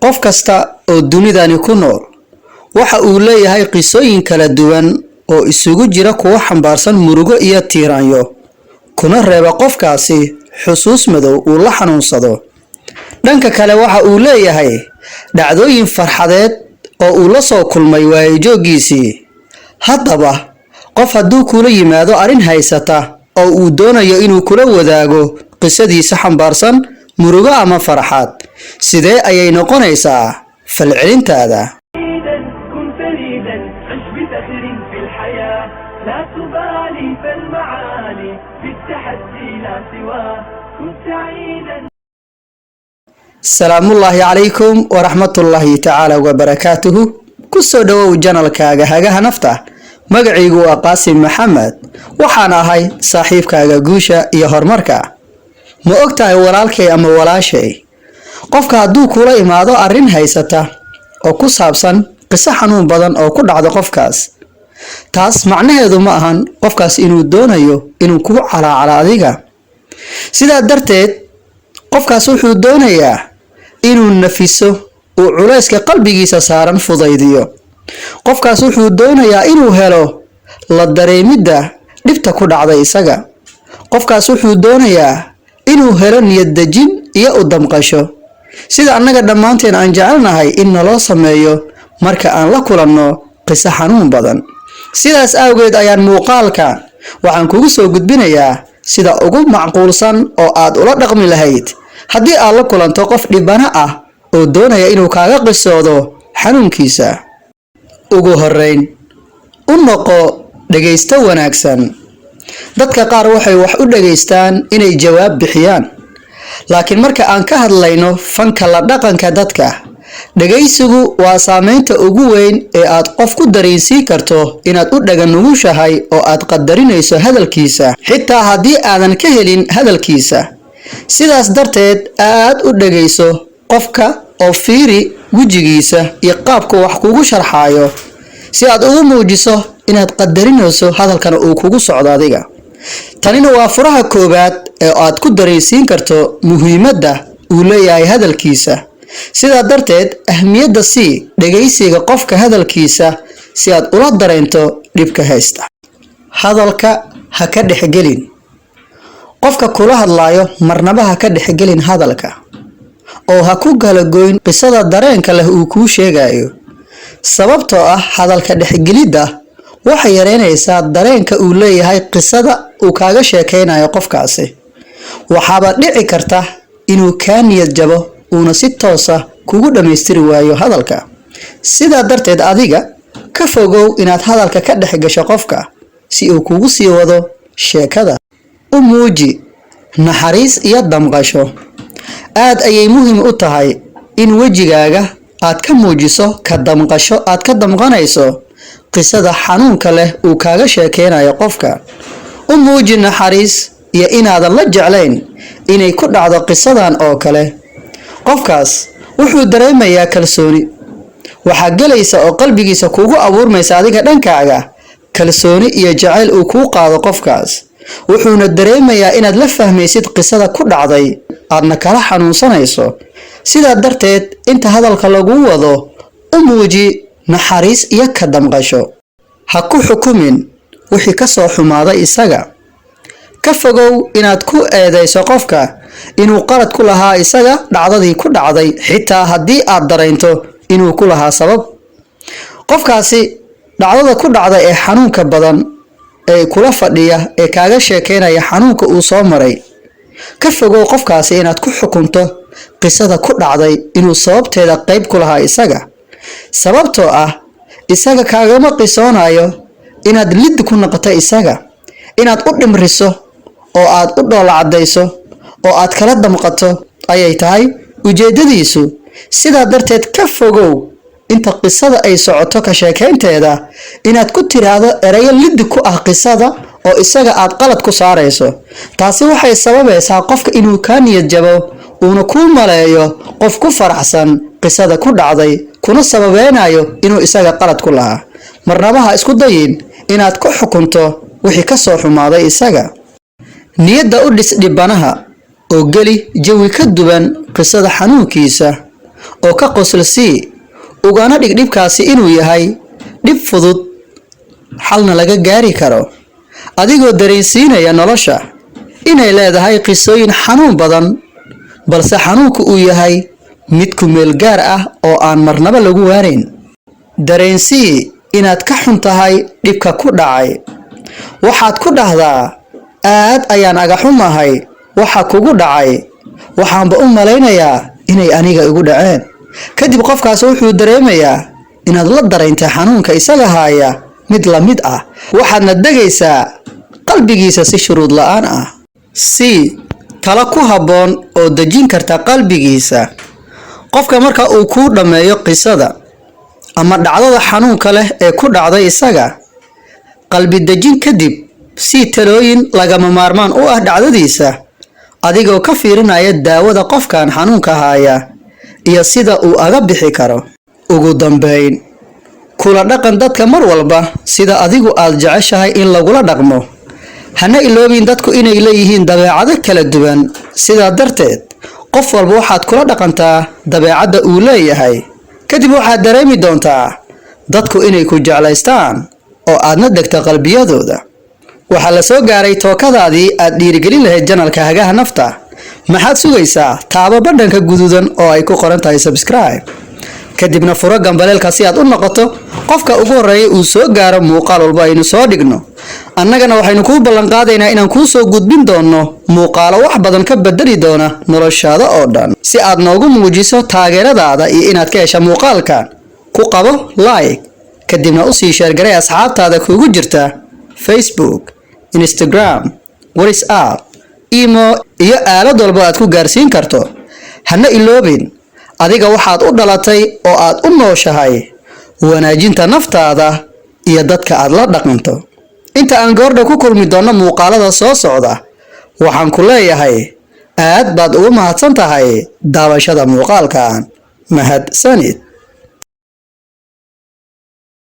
qof kasta oo dunidani ku nool waxa uu leeyahay qisooyin kala duwan oo isugu jira kuwa xambaarsan murugo iyo tiiraanyo kuna reeba qofkaasi xusuus madow uu la xanuunsado. dhanka kale waxa uu leeyahay dhacdooyin farxadeed oo uu la soo kulmay waayijoogiisii. haddaba qof hadduu kula yimaado arrin haysata oo uu doonayo inuu kula wadaago qisadiisa xambaarsan murugo ama farxad, sidee ayay noqonaysaa falcelintaada? salaamullaahi calaykum waraxmatullaahi tacaala wabarakaatuhu. kusoo dhawow janalkaaga hagaha nafta. magacaygu waa qaasim maxamed, waxaan ahay saaxiibkaaga guusha iyo horumarka. ma ogtahay walaalkay ama walaashay, qofka hadduu kula imaado arrin haysata oo ku saabsan qiso xanuun badan oo ku dhacdo qofkaas, taas macnaheedu ma ahan qofkaas inuu doonayo inuu kugu calaacala adiga. sidaa darteed qofkaas wuxuu doonayaa inuu nafiso uu culayska qalbigiisa saaran fudaydiyo. qofkaas wuxuu doonayaa inuu helo la dareemidda dhibta ku dhacday isaga. qofkaas wuxuu doonayaa inuu helo niyad dejin iyo u damqasho, sida annaga dhammaanteen aan jecelnahay in naloo sameeyo marka aan la kulanno qiso xanuun badan. sidaas awgeed ayaan muuqaalka waxaan kugu soo gudbinayaa sida ugu macquulsan oo aad ula dhaqmi lahayd haddii aad la kulanto qof dhibana ah oo doonaya inuu kaaga qisoodo xanuunkiisa. ugu horeyn, u noqo dhagaysto wanaagsan. dadka qaar waxay wax u dhageystaan inay jawaab bixiyaan, laakiin marka aan ka hadlayno fanka la dhaqanka dadka, dhagaysigu waa saameynta ugu weyn ee aad qof ku dareensiin karto inaad u dhagan nugushahay oo aad qadarinayso hadalkiisa xitaa haddii aadan ka helin hadalkiisa. sidaas darteed aad u dhagayso qofka oo fiiri wejigiisa iyo qaabku wax kugu sharxayo si aad ugu muujiso inaad qadarinayso hadalkan uu kugu socdo adiga. tanina waa furaha koobaad ee aad ku dareensiin karto muhiimadda uu leeyahay hadalkiisa. sidaa darteed ahmiyadda sii dhagaysiga qofka hadalkiisa si aad ula dareento dhibka haysta. hadalka ha ka dhexgelin. qofka kula hadlayo marnaba ha ka dhexgelin hadalka oo ha ku kala goyn qisada dareenka leh uu kuu sheegayo, sababtoo ah hadalka dhexgelidda waxay yareynaysaa dareenka uu leeyahay qisada uu kaaga sheekeynayo qofkaasi. waxaaba dhici karta inuu kaa niyad jabo uuna si toosa kugu dhammaystiri waayo hadalka. sidaa darteed adiga ka fogow inaad hadalka ka dhex gasho qofka si uu kugu sii wado sheekada. u muuji naxariis iyo damqasho. aad ayay muhiim u tahay in wejigaaga aad ka muujiso ka damqasho aad ka damqanayso qisada xanuunka leh uu kaaga sheekeynayo qofka. u muuji naxariis iyo inaadan la jeclayn inay ku dhacdo qisadan oo kale. qofkaas wuxuu dareemayaa kalsooni. waxaa gelaysa oo qalbigiisa kugu abuurmaysa adiga dhankaaga kalsooni iyo jacayl uu kuu qaado qofkaas. wuxuuna dareemayaa inaad la fahmaysid qisada ku dhacday aadna kala xanuunsanayso. sidaa darteed inta hadalka lagu wado u muuji naxariis iyo ka damqasho. ha ku xukumin wixii ka soo xumaaday isaga. ka fogow inaad ku eedayso qofka inuu qalad ku lahaa isaga dhacdadii ku dhacday xitaa haddii aad dareento inuu ku lahaa sabab. qofkaasi dhacdada ku dhacday ee xanuunka badan ee kula fadhiya ee kaaga sheekeynaya xanuunka uu soo maray, ka fogow qofkaasi inaad ku xukunto qisada ku dhacday inuu sababteeda qayb ku lahaa isaga, sababtoo ah isaga kaagama qisoonayo inaad lid ku noqoto isaga. inaad u dhimriso oo aad u dhoola cadayso oo aad kala damqato ayay tahay ujeedadiisu. sidaa darteed ka fogow inta qisada ay socoto ka sheekeynteeda inaad ku tiraahdo erayo lid ku ah qisada oo isaga aad qalad ku saarayso. taasi waxay sababaysaa qofka inuu ka niyad jabo uuna ku maleeyo qof ku faraxsan qisada ku dhacday kuna sababeynayo inuu isaga qalad ku lahaa. marnaba ha isku dayin inaad ku xukunto wixii ka soo xumaaday isaga. niyadda u dhis dhibanaha oo geli jawi ka duwan qisada xanuunkiisa oo ka qosol sii ugana dhig dhibkaasi inuu yahay dhib fudud xalna laga gaari karo adigoo dareensiinaya nolosha inay leedahay qisooyin xanuun badan balse xanuunku uu yahay mid ku meel gaar ah oo aan marnaba lagu waarayn dareensii inaad ka xun tahay dhibka ku dhacay waxaad ku dhahdaa aad ayaan aga xumahay waxa kugu dhacay waxaanba u malaynayaa inay aniga igu dhaceen kadib qofkaas wuxuu dareemayaa inaad la dareentay xanuunka isaga haaya mid la mid ah waxaadna degaysaa qalbigiisa si shuruud la'aan ah si tala ku habboon oo dejin karta qalbigiisa qofka marka uu ku dhameeyo qisada ama dhacdada xanuunka leh ee ku dhacday isaga qalbi dejin kadib si talooyin lagama maarmaan u ah dhacdadiisa adigoo ka fiirinaya daawada qofkan xanuunka haya iyo sida uu aga bixi karo ugu dambeyn kula dhaqan dadka mar walba sida adigu aad jeceshahay in lagula dhaqmo hana iloobin dadku inay leeyihiin dabeecado kala duwan sida darteed qof walba waxaad kula dhaqantaa dabeecadda uu leeyahay kadib waxaad dareemi doontaa dadku inay ku jeclaystaan oo aadna degto qalbiyadooda waxaa la soo gaaray tookadaadii aad dhiirigelin lahayd janalka hagaha nafta maxaad sugaysaa taabo badhanka guduudan oo ay ku qoran tahay subscribe kadibna furo gambaleelka si aad u noqoto qofka ugu horeeya uu soo gaaro muuqaal walba aynu soo dhigno annagana waxaynu kuu ballan qaadaynaa inaan kuu soo gudbin doono muuqaalo wax badan ka bedeli doona noloshaada oo dhan si aad noogu muujiso taageeradaada iyo inaad ka hesha muuqaalkan ku qabo like kadibna u sii sheergaray asxaabtaada kuugu jirta Facebook Instagram WhatsApp imo iyo aalad walba aad ku gaarsiin karto hana iloobin adiga waxaad u dhalatay oo aad u nooshahay wanaajinta naftaada iyo dadka aad la dhaqanto inta aan goordha ku kulmi doono muuqaalada soo socda waxaan ku leeyahay aad baad ugu mahadsan tahay daawashada muuqaalkan mahadsanid